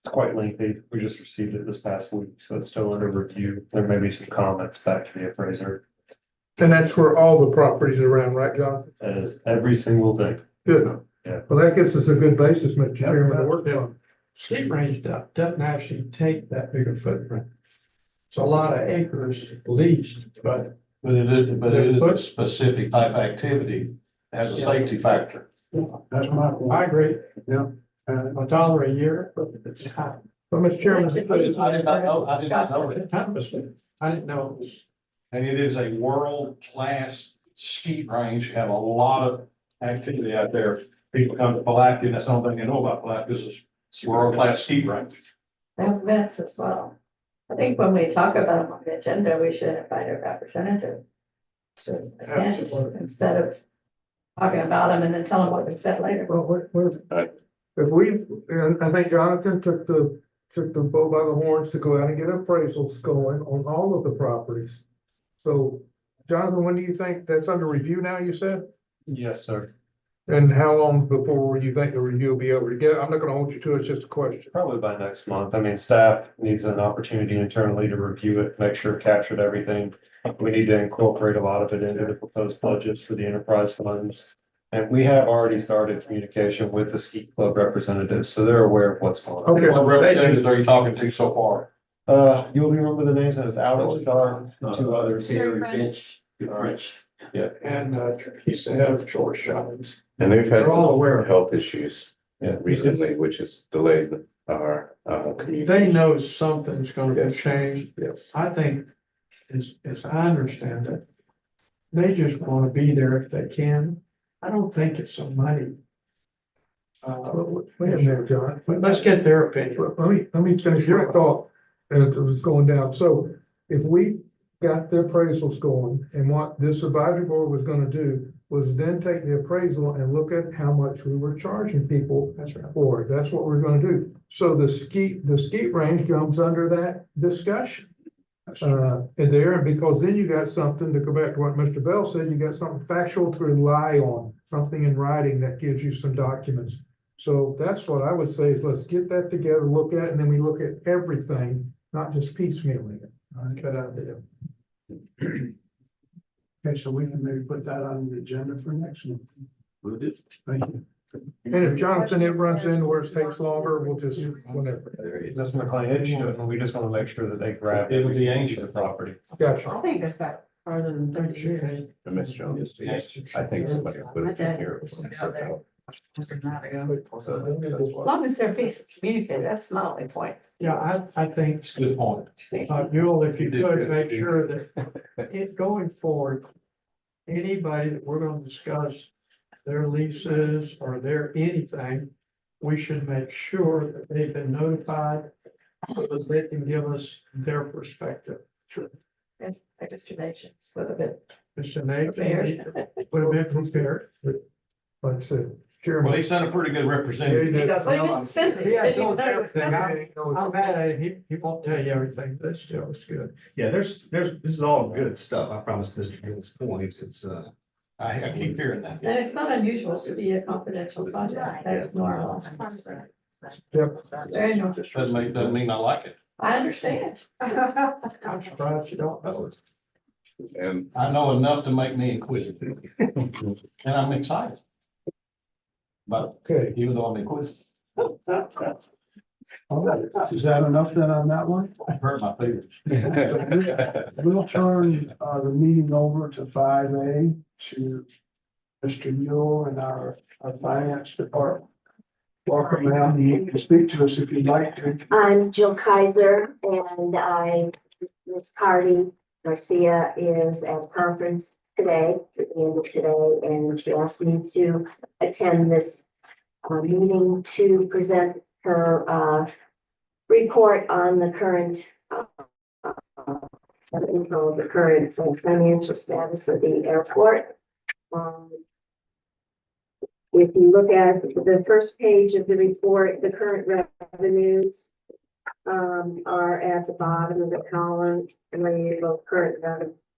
It's quite lengthy. We just received it this past week, so it's still under review. There may be some comments back to the appraiser.
And that's for all the properties around, right, Jonathan?
That is every single thing.
Good.
Yeah.
Well, that gives us a good basis, Mr. Chairman, to work on.
Ski range doesn't actually take that big a footprint. It's a lot of acres leased, but
But it is a specific type of activity, has a safety factor.
That's my point.
I agree.
Yeah.
$1 a year, but it's high.
Well, Mr. Chairman,
I did not know it.
I didn't know it was.
And it is a world-class ski range, have a lot of activity out there. People come to Pulaski, and that's the only thing they know about Pulaski, this is world-class ski range.
They have events as well. I think when we talk about them on the agenda, we should invite a representative to attend
Absolutely.
instead of talking about them and then tell them what we said later.
well, if we, and I think Jonathan took the bull by the horns to go out and get appraisals going on all of the properties. So, Jonathan, when do you think that's under review now, you said?
Yes, sir.
And how long before you think the review will be over to get? I'm not gonna hold you to it, it's just a question.
Probably by next month. I mean, staff needs an opportunity internally to review it, make sure it captured everything. We need to incorporate a lot of it into the proposed budgets for the enterprise funds. And we have already started communication with the ski club representatives, so they're aware of what's going on.
Okay.
What representatives are you talking to so far?
You'll remember the names, and it's Alex Starr and two others.
Terry Finch, French.
And he said short shots.
And they've had
They're all
some
aware.
health issues
Yeah.
recently, which has delayed our
They
communication.
know something's gonna be
Yes.
changed.
Yes.
I think, as I understand it, they just wanna be there if they can. I don't think it's some money.
Wait a minute, John.
But let's get their opinion.
Let me finish your thought as it was going down. So if we got the appraisals going and what this advisory board was gonna do was then take the appraisal and look at how much we were charging people for it. That's what we're gonna do. So the ski range comes under that discussion. And there, and because then you got something to go back to what Mr. Bell said, you got something factual to rely on, something in writing that gives you some documents. So that's what I would say is let's get that together, look at it, and then we look at everything, not just piecemealing it.
Good idea.
Okay, so we can maybe put that on the agenda for next month.
Will do.
Thank you.
And if Jonathan, it runs into where it takes longer, we'll just, whatever.
There it is.
That's McLean, it shouldn't. We just want to make sure that they grab.
It'll be
every single
ancient.
piece of property.
Gotcha.
I think it's got farther than 30 years.
And Ms. Jones, I think somebody put it in here.
As long as they're being communicated, that's my only point.
Yeah, I think,
It's a good point.
Yule, if you could make sure that it going forward, anybody that we're gonna discuss their leases or their anything, we should make sure that they've been notified so that they can give us their perspective.
And estimations, whether it
Mr. Nate,
prepared.
would have been prepared.
Like I said,
Well,
Chairman.
he sent a pretty good representative.
He doesn't
Well, he
know.
didn't send it.
Yeah,
He didn't
told you
know.
everything. I'm mad at him. He won't tell you everything, but still, it's good.
Yeah, there's, this is all good stuff. I promise Mr. Gill's points. It's,
I keep hearing that.
And it's not unusual to be a confidential project. That's normal.
Yep.
Very normal.
Doesn't mean I like it.
I understand.
I'm surprised you don't know it.
And
I know enough to make me inquisitive. And I'm excited. but
Okay,
even though I'm in quiz,
All right, is that enough then on that one?
I hurt my fingers.
We'll turn, the meeting over to 5A to Mr. Yule and our finance department. Welcome, ma'am. You can speak to us if you'd like to.
I'm Jill Kaiser and Miss Cardi Garcia is at a conference today, at the end of today, and she asked me to attend this meeting to present her report on the current the current financial status of the airport. If you look at the first page of the report, the current revenues are at the bottom of the column, and when you go current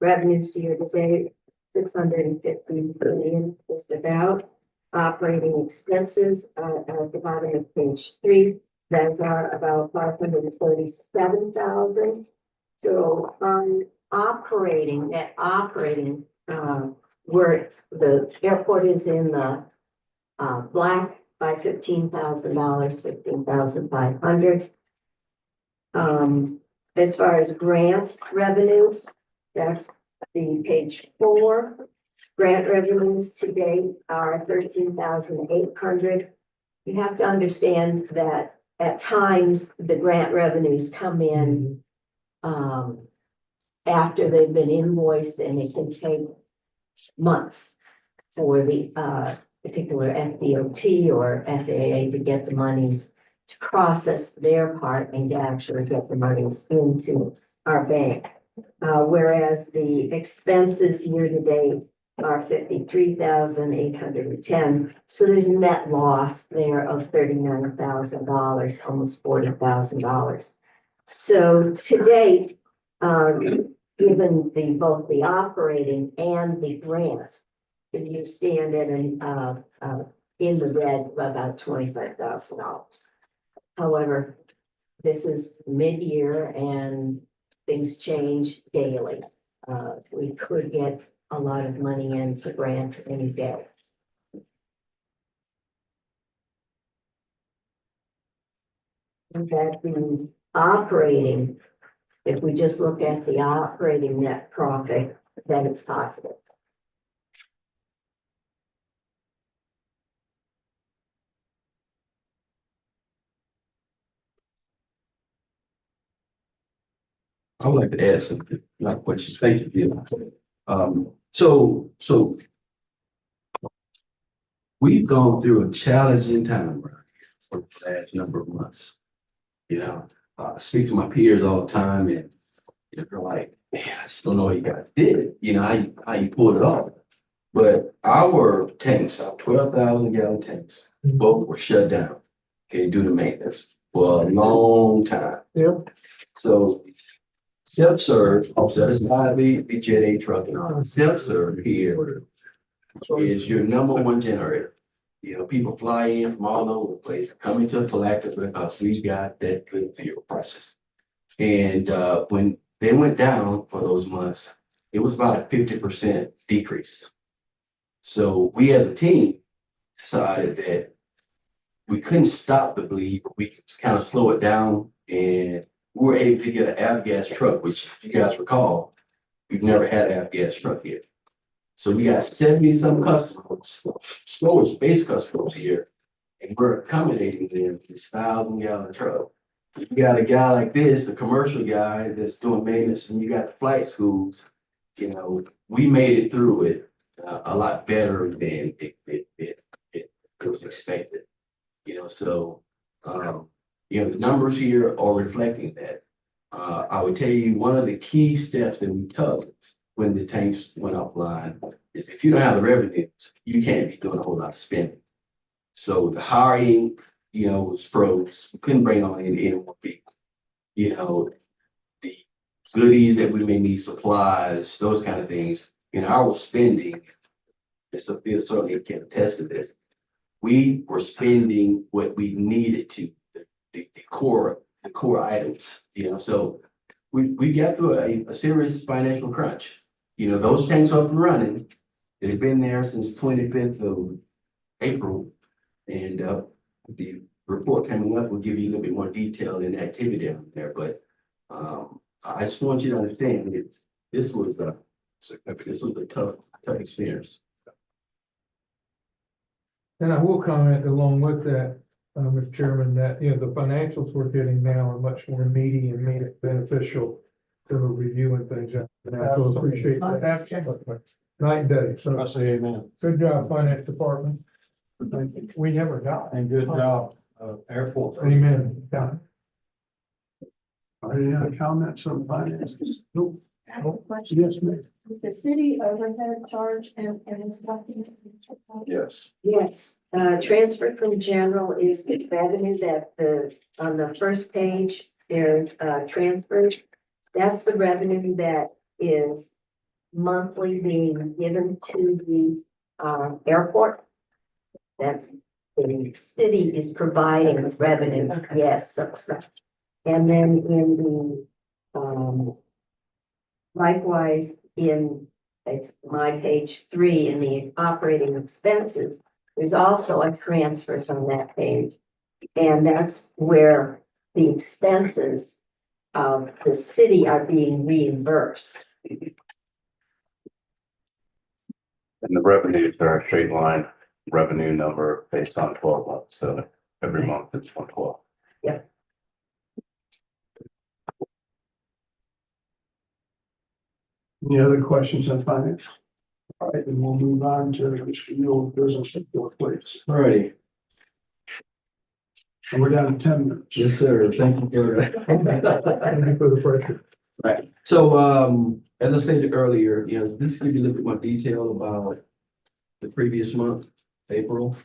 revenues year to date, 650 billion is about. Operating expenses at the bottom of page 3, those are about 537,000. So net operating, where the airport is in the black by $15,000, 15,500. As far as grant revenues, that's the page 4. Grant revenues to date are 13,800. You have to understand that at times the grant revenues come in after they've been invoiced, and it can take months for the particular FDOT or FAA to get the monies to process their part and to actually get the monies into our bank. Whereas the expenses year to date are 53,810. So there's a net loss there of $39,000, almost $40,000. So to date, given both the operating and the grant, if you stand in the red of about $25,000. However, this is mid-year and things change daily. We could get a lot of money in for grants any day. And that the operating, if we just look at the operating net profit, then it's positive.
I would like to add something, not questions. Thank you. So we've gone through a challenging time around here for the last number of months. You know, I speak to my peers all the time, and they're like, "Man, I just don't know how you guys did it. You know, how you pulled it off." But our tanks, our 12,000 gallon tanks, both were shut down. Okay, due to maintenance for a long time.
Yep.
So self-serve, set aside the Jet A truck and all. Self-serve here is your number one generator. You know, people fly in from all over the place, coming to Palatka because we've got that good fuel prices. And when they went down for those months, it was about a 50% decrease. So we as a team decided that we couldn't stop the bleed, but we could kind of slow it down, and we were able to get an avgas truck, which if you guys recall, we've never had an avgas truck here. So we got 70-some customers, storage space customers here, and we're accommodating them to this 1,000-gallon truck. You got a guy like this, a commercial guy that's doing maintenance, and you got the flight schools. You know, we made it through it a lot better than it was expected. You know, so you know, the numbers here are reflecting that. I would tell you one of the key steps that we took when the tanks went offline is if you don't have the revenues, you can't be doing a whole lot of spending. So the hiring, you know, was froze. We couldn't bring on any more people. You know, the goodies that we may need, supplies, those kind of things. You know, our spending, and Sophia certainly can attest to this. We were spending what we needed to, the core items, you know. So we got through a serious financial crunch. You know, those tanks are up and running. They've been there since 25th of April, And, the report coming up will give you a little bit more detail and activity on there, but, I just want you to understand that this was a tough experience.
And I will comment along with that, Mr. Chairman, that, the financials we're getting now are much more meaty and beneficial to reviewing things. And I will appreciate that. Night and day.
I
So
say amen.
good job, Finance Department.
We never got.
And good job, airport.
Amen. Yeah.
Any other comments on finances? Nope.
I have a question.
Yes, ma'am.
Is the city overhead charge and stuff?
Yes.
Yes, transfer from general is the revenue that on the first page, there's, transfer. That's the revenue that is monthly being given to the, airport. That the city is providing revenue, yes, so. And then in the, likewise, it's my page 3 in the operating expenses, there's also a transfers on that page. And that's where the expenses of the city are being reimbursed.
And the revenues are a straight line revenue number based on 12 months, so every month it's 112.
Any other questions on finance? All right, then we'll move on to Mr. Newell, business report, please.
Alrighty.
And we're down to 10 minutes.
Yes, sir. Thank you for that.
Thank you for the pressure.
Right, so, as I stated earlier, this gives you a little bit more detail about the previous month, April.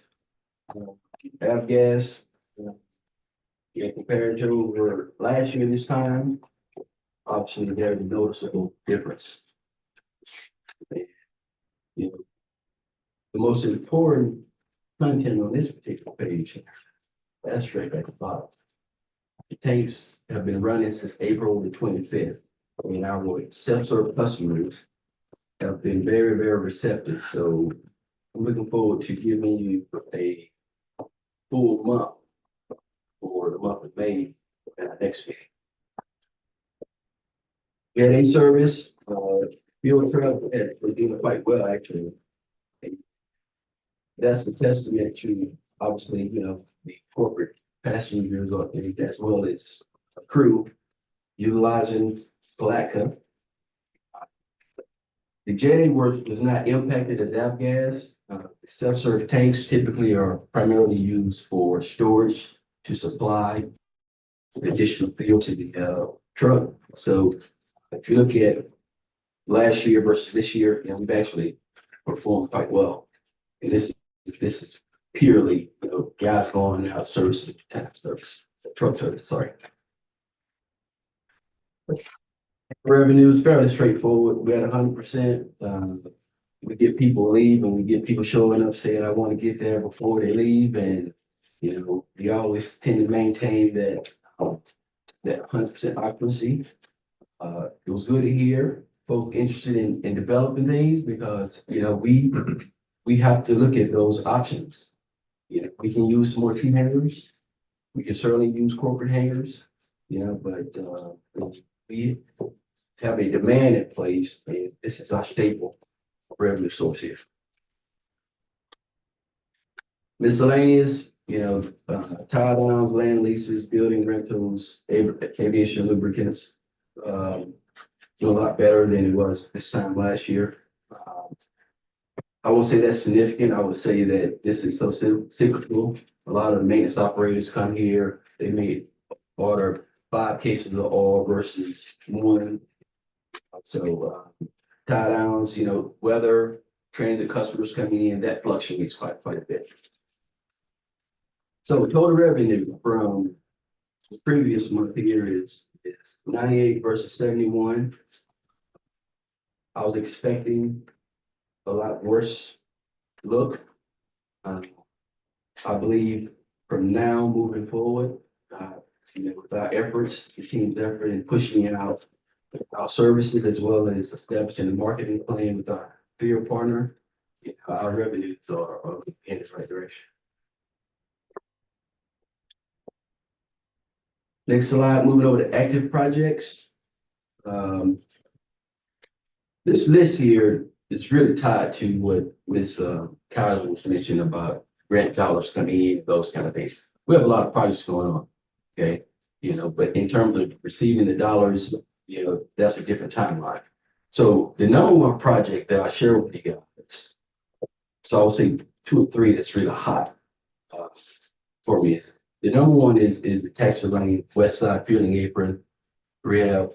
Avgas, compared to over last year this time, obviously there's a noticeable difference. The most important content on this particular page, that's straight back to bottom. The tanks have been running since April the 25th. I mean, our self-serve customers have been very, very receptive. So I'm looking forward to giving you a full month for the month of May next week. We had a service, fuel truck, we're doing quite well, actually. That's a testament to, obviously, the corporate passengers as well as a crew utilizing Palatka. The jetty was not impacted as Avgas. Self-serve tanks typically are primarily used for storage to supply additional fuel to the truck. So if you look at last year versus this year, we've actually performed quite well. And this is purely, guys going out servicing truck service, sorry. Revenue is fairly straightforward. We had 100%. We get people leave and we get people showing up saying, I want to get there before they leave. And, we always tend to maintain that 100% occupancy. It was good to hear folks interested in developing things because, we have to look at those options. We can use more team hangars. We can certainly use corporate hangars, but we have a demand in place, and this is our staple revenue source here. Miscellaneous, tie downs, land leases, building rentals, aviation lubricants, doing a lot better than it was this time last year. I won't say that's significant. I would say that this is so cyclical. A lot of maintenance operators come here, they may order 5 cases of oil versus 1. So tie downs, weather, transit customers coming in, that fluctuates quite a bit. So total revenue from the previous month here is 98 versus 71. I was expecting a lot worse look. I believe from now moving forward, with our efforts, the team's effort in pushing out our services as well as establishing a marketing plan with our field partner, our revenues are in the right direction. Next slide, moving over to active projects. This list here is really tied to what Ms. Kaiser was mentioning about grant dollars coming in, those kind of things. We have a lot of projects going on, okay? You know, but in terms of receiving the dollars, you know, that's a different timeline. So the number one project that I share with you guys, so I would say 2 or 3 that's really hot for me is, the number one is the Texas Lane West Side Fielding Apron rehab.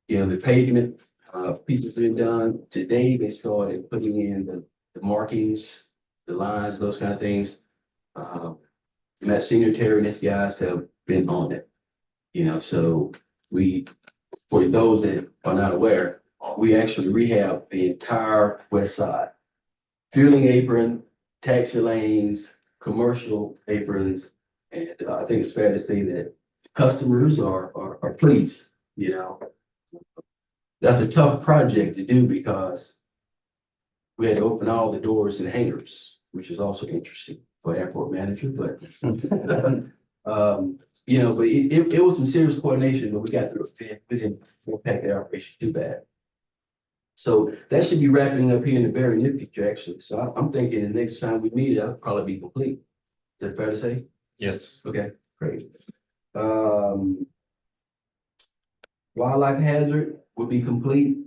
You know, the pavement pieces been done. Today, they started putting in the markings, the lines, those kind of things. Matt Singletary and his guys have been on it. You know, so for those that are not aware, we actually rehab the entire west side. Fueling apron, taxi lanes, commercial aprons, and I think it's fair to say that customers are pleased, you know. That's a tough project to do because we had to open all the doors and hangars, which is also interesting for airport manager, but you know, but it was some serious coordination, but we got through it. We didn't impact the operation too bad. So that should be wrapping up here in the very near future, actually. So I'm thinking the next time we meet, it'll probably be complete. Is that fair to say?
Yes.
Okay, great. Wildlife hazard will be complete.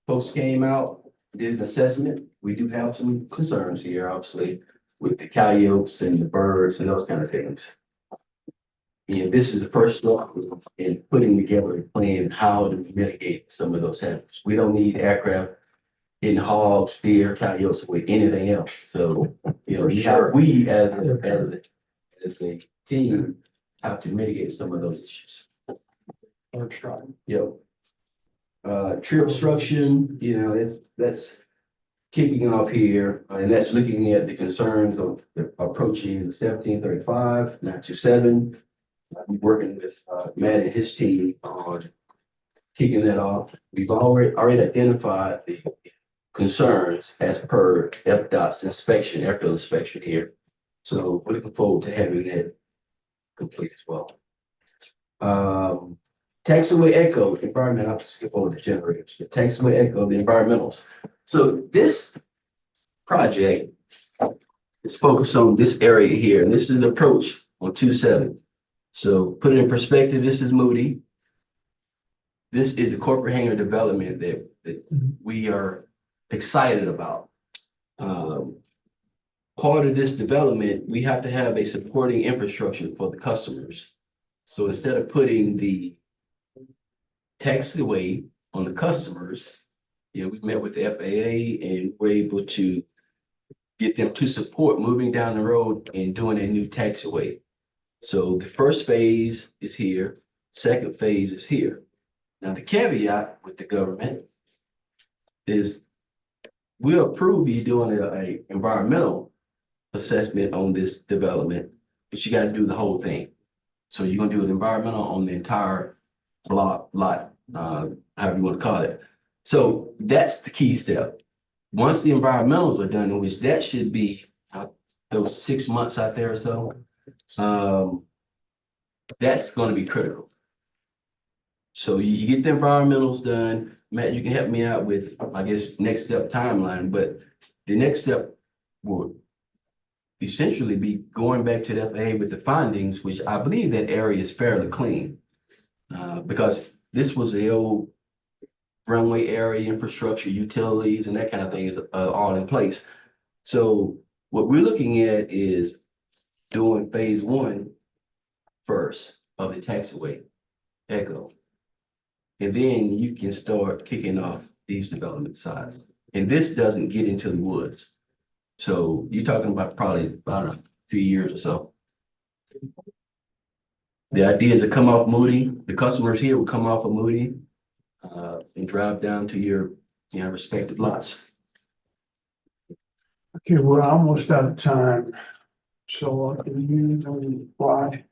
Folks came out, did an assessment. We do have some concerns here, obviously, with the coyotes and the birds and those kind of things. And this is the first step in putting together a plan how to mitigate some of those hazards. We don't need aircraft in hogs, deer, coyotes, with anything else. So, you know, we as a team have to mitigate some of those issues. Yep. Tree obstruction, you know, that's kicking off here, and that's looking at the concerns of approaching the 1735, 927. I'm working with Matt and his team on kicking that off. We've already identified the concerns as per FDOT's inspection, airfield inspection here. So we're looking forward to having that complete as well. Taxiway Echo, environment, I'll skip over the generators, but Taxiway Echo, the environmentals. So this project is focused on this area here, and this is the approach on 27. So put it in perspective, this is Moody. This is a corporate hangar development that we are excited about. Part of this development, we have to have a supporting infrastructure for the customers. So instead of putting the taxiway on the customers, you know, we met with the FAA and we're able to get them to support moving down the road and doing a new taxiway. So the first phase is here, second phase is here. Now the caveat with the government is we'll approve you doing a environmental assessment on this development, but you got to do the whole thing. So you're gonna do an environmental on the entire lot, however you want to call it. So that's the key step. Once the environmentals are done, which that should be those 6 months out there or so, that's going to be critical. So you get the environmentals done. Matt, you can help me out with, I guess, next step timeline, but the next step will essentially be going back to the FAA with the findings, which I believe that area is fairly clean. Because this was the old runway area, infrastructure, utilities, and that kind of thing is all in place. So what we're looking at is doing phase 1 first of the taxiway, Echo. And then you can start kicking off these development sites. And this doesn't get into the woods. So you're talking about probably about a few years or so. The idea is to come off Moody. The customers here will come off of Moody and drive down to your respective lots.
Okay, we're almost out of time. So can you fly?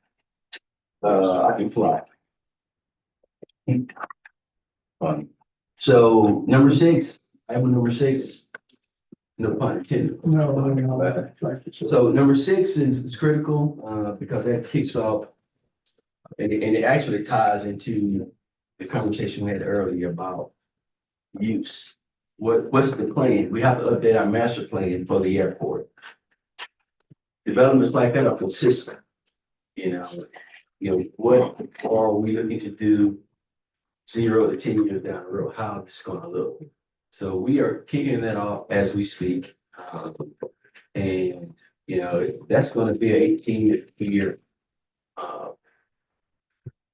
I can fly. So number 6, item number 6. No pun intended.
No.
So number 6 is critical because that kicks off And it actually ties into the conversation we had earlier about use. What's the plan? We have to update our master plan for the airport. Developments like that are consistent, you know, what are we looking to do 0 to 10 years down the road, how it's gonna look. So we are kicking that off as we speak. And, you know, that's gonna be an 18-year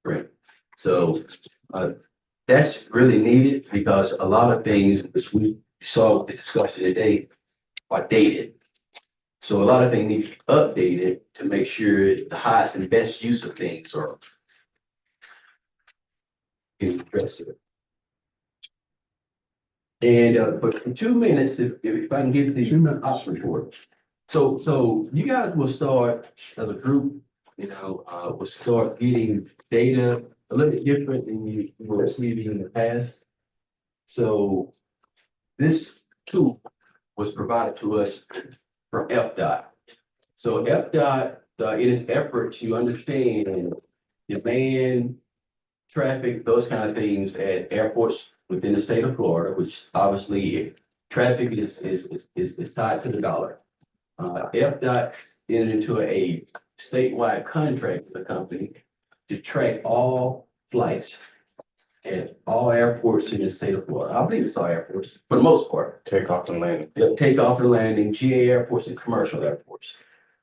grant. So, that's really needed because a lot of things, which we saw the discussion today, are dated. So a lot of things need to be updated to make sure the highest and best use of things are addressed. And but for 2 minutes, if I can get the
2 minutes.
ops report. So you guys will start as a group, you know, will start getting data a little bit different than you were receiving in the past. So this tool was provided to us from FDOT. So FDOT, in its effort to understand demand, traffic, those kind of things at airports within the state of Florida, which obviously traffic is tied to the dollar. FDOT entered into a statewide contract with the company to track all flights at all airports in the state of Florida. I believe it's all airports for the most part.
Takeoff and landing.
Takeoff and landing, GA airports and commercial airports.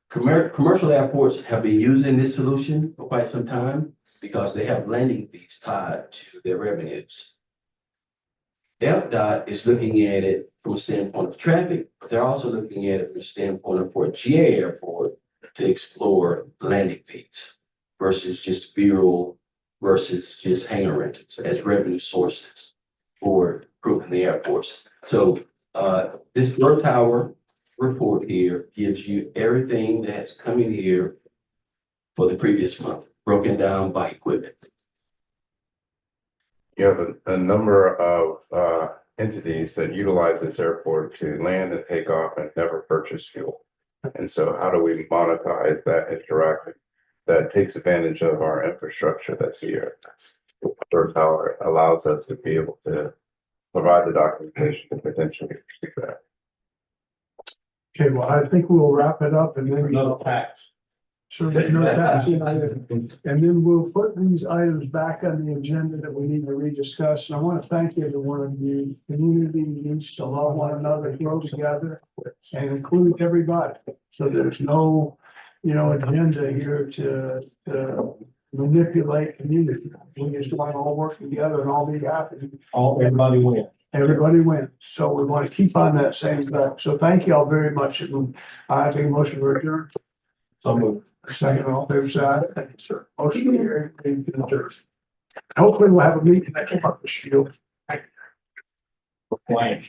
Commercial airports have been using this solution for quite some time because they have landing fees tied to their revenues. FDOT is looking at it from a standpoint of traffic, but they're also looking at it from a standpoint of for a GA airport to explore landing fees versus just fuel versus just hangar rentals as revenue sources for improving the airports. So this Floor Tower report here gives you everything that's coming here for the previous month, broken down by equipment.
You have a number of entities that utilize this airport to land and take off and never purchase fuel. And so how do we monetize that interaction that takes advantage of our infrastructure that's here? Floor Tower allows us to be able to provide the documentation to potentially pursue that.
Okay, well, I think we'll wrap it up and then.
Another tax.
Sure, no tax item. And then we'll put these items back on the agenda that we need to rediscuss. And I want to thank every one of you. Community needs to love one another, grow together, and include everybody. So there's no, agenda here to manipulate community. We just want to all work together and all be happy.
Everybody wins.
Everybody wins. So we want to keep on that same track. So thank you all very much. I take a motion to adjourn.
So moved.
Second, all fair side. Thank you, sir. Motion carried. We can adjourn. Hopefully we'll have a meeting next month, Shield.
Blank.